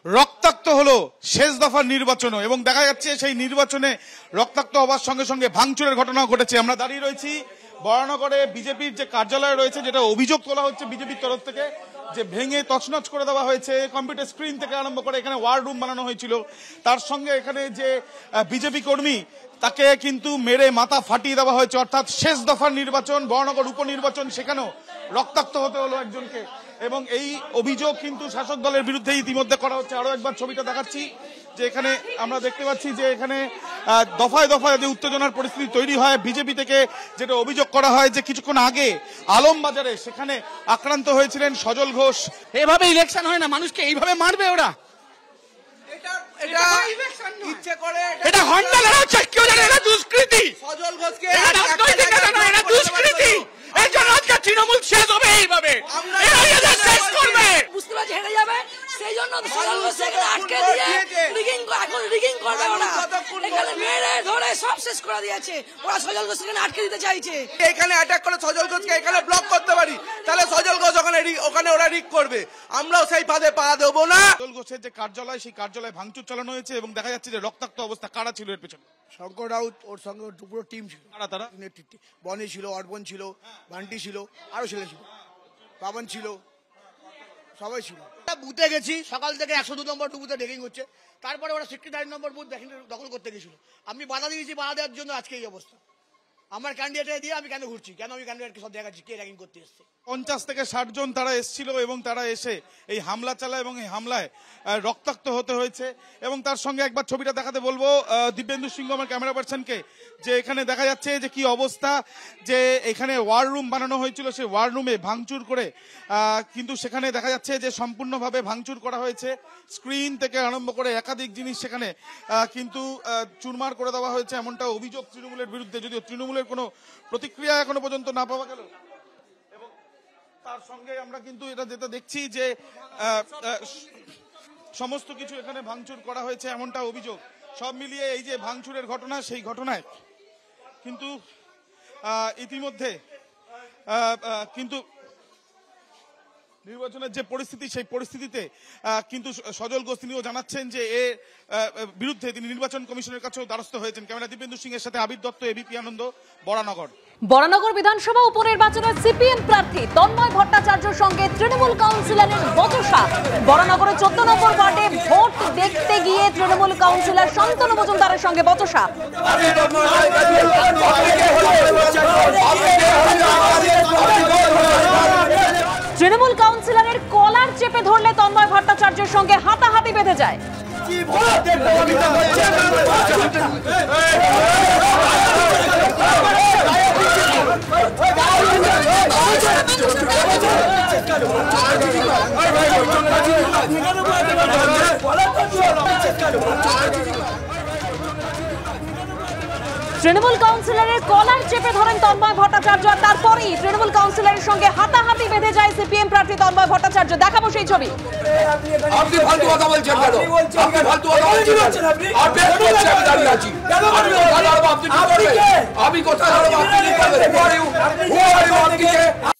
রক্তাক্ত হলো শেষ দফার নির্বাচনও এবং দেখা যাচ্ছে সেই নির্বাচনে রক্তাক্ত হওয়ার সঙ্গে সঙ্গে ভাঙচুরের ঘটনাও ঘটেছে। আমরা দাঁড়িয়ে রয়েছি বরানগরে বিজেপির যে কার্যালয় রয়েছে, যেটা অভিযোগ তোলা হচ্ছে বিজেপির তরফ থেকে যে ভেঙে তছনছ করে দেওয়া হয়েছে। কম্পিউটার স্ক্রিন থেকে আরম্ভ করে এখানে ওয়ার রুম বানানো হয়েছিল, তার সঙ্গে এখানে যে বিজেপি কর্মী তাকে কিন্তু মেরে মাথা ফাটিয়ে দেওয়া হয়েছে। অর্থাৎ শেষ দফার নির্বাচন, বরানগর উপনির্বাচন, সেখানেও রক্তাক্ত হতে হলো একজনকে এবং এই অভিযোগ কিন্তু শাসক দলের বিরুদ্ধে ইতিমধ্যে করা হচ্ছে। আরো একবার ছবিটা দেখাচ্ছি যে এখানে আমরা দেখতে পাচ্ছি যে এখানে দফায় দফায় যে উত্তেজনার পরিস্থিতি তৈরি হয়। বিজেপি থেকে যেটা অভিযোগ করা হয় যে কিছুক্ষণ আগে আলমবাজারে সেখানে আক্রান্ত হয়েছিলেন সজল ঘোষ। এভাবে ইলেকশন হয় না, মানুষকে এইভাবে মারবে ওরা। এটা হন্ডা লড়াচ্ছে, কেউ জানে এটা দুষ্কৃতি। সজল ঘোষকে দুষ্কৃতি, এই জন্য আজকে তৃণমূল শেষ হবে এইভাবে, শেষ করবে। বুঝতে পারছি হেরে যাবে, সেই জন্য সজল ঘোষকে আটকে দিয়ে এখন রিগিং করবে ওরা। এখানে মেরে ধরে সব শেষ করে দিয়েছে ওরা, সজল ঘোষকে আটকে দিতে চাইছে। এখানে অ্যাটাক করে সজল ঘোষকে এখানে ব্লক করতে পারি, তাহলে সজল ঘোষ ওখানে ওরা রিগ করবে, আমরাও সেই ফাঁদে পা দেবো না। সজল ঘোষের যে কার্যালয়, সেই কার্যালয়ে ভাঙচুর চালানো হয়েছে এবং দেখা যাচ্ছে যে রক্তাক্ত অবস্থা। কারা ছিল এর পেছনে? শঙ্কর রাউত, ওর সঙ্গে পুরো টিম ছিল। তারা নেতৃত্বে বনি ছিল, অর্পণ ছিল, বান্টি ছিল, আরো ছেলে ছিল, পাবন ছিল, সবাই ছিল। বুথে গেছি সকাল থেকে 102 নম্বর বুথে ডেকিং হচ্ছে, তারপরে ওরা 69 নম্বর বুথ দখল করতে গেছিল। আমি বাধা দিয়েছি, বাধা দেওয়ার জন্য আজকে এই অবস্থা। আমার ক্যান্ডিডেট দিয়ে আমি কেন ঘুরছি, কেন আমি ক্যান্ডিডেটকে সব দেখাচ্ছি কে র্যাগিং করতে এসছে। 50 থেকে 60 জন তারা এসেছিল এবং তারা এসে এই হামলা চালায় এবং এই হামলায় রক্তাক্ত হতে হয়েছে। এবং তার সঙ্গে একবার ছবিটা দেখাতে বলবো দিব্যেন্দু সিংহ, আমার ক্যামেরা পার্সনকে, যে এখানে দেখা যাচ্ছে যে কি অবস্থা, যে এখানে ওয়ার রুম বানানো হয়েছিল, সেই ওয়ার রুমে ভাঙচুর করে কিন্তু সেখানে দেখা যাচ্ছে যে সম্পূর্ণভাবে ভাঙচুর করা হয়েছে। স্ক্রিন থেকে আরম্ভ করে একাধিক জিনিস সেখানে কিন্তু চুরমার করে দেওয়া হয়েছে, এমনটা অভিযোগ তৃণমূলের বিরুদ্ধে, যদিও তৃণমূলের কোনো প্রতিক্রিয়া এখনো পর্যন্ত না পাওয়া গেল। এবং তার সঙ্গে আমরা কিন্তু এটা যেটা দেখছি যে সমস্ত কিছু এখানে ভাঙচুর করা হয়েছে, এমনটা অভিযোগ। সব মিলিয়ে এই যে ভাঙচুরের ঘটনা, সেই ঘটনায় কিন্তু ইতিমধ্যে কিন্তু নির্বাচনের যে পরিস্থিতি, সেই পরিস্থিতিতে কিন্তু সজল ঘোষ তিনিও জানাচ্ছেন যে এর বিরুদ্ধে তিনি নির্বাচন কমিশনের কাছেও দ্বারস্থ হয়েছেন। ক্যামেরা দিব্যেন্দু সিংহের সাথে আবির দত্ত, এবিপি আনন্দ, বরানগর। বরানগর বিধানসভা উপনির্বাচনের সিপিএম প্রার্থী তন্ময় ভট্টাচার্যের সঙ্গে তৃণমূল কাউন্সিলরের বচসা। বরানগরে 14 নম্বর ওয়ার্ডে ভোট দেখতে গিয়ে তৃণমূল কাউন্সিলর শান্তনু মজুমদারের সঙ্গে বচসা। তৃণমূল কাউন্সিলরের কলার চেপে ধরলে তন্ময় ভট্টাচার্যের সঙ্গে হাতাহাতি বেঁধে যায়। তৃণমূল কাউন্সিলরের কলার চেপে ধরেন তন্ময় ভট্টাচার্য, আর তারপরেই তৃণমূল কাউন্সিলরের সঙ্গে হাতাহাতি বেঁধে যায় সিপিএম প্রার্থী তন্ময় ভট্টাচার্য। দেখাবো সেই ছবি। আপনি ফালতু কথা বলছেন কেন? আপনি ফালতু কথা বলছেন, আপনি আমি দাঁড়িয়ে আছি, আমি কথা বলবো, আপনি কি করবেন?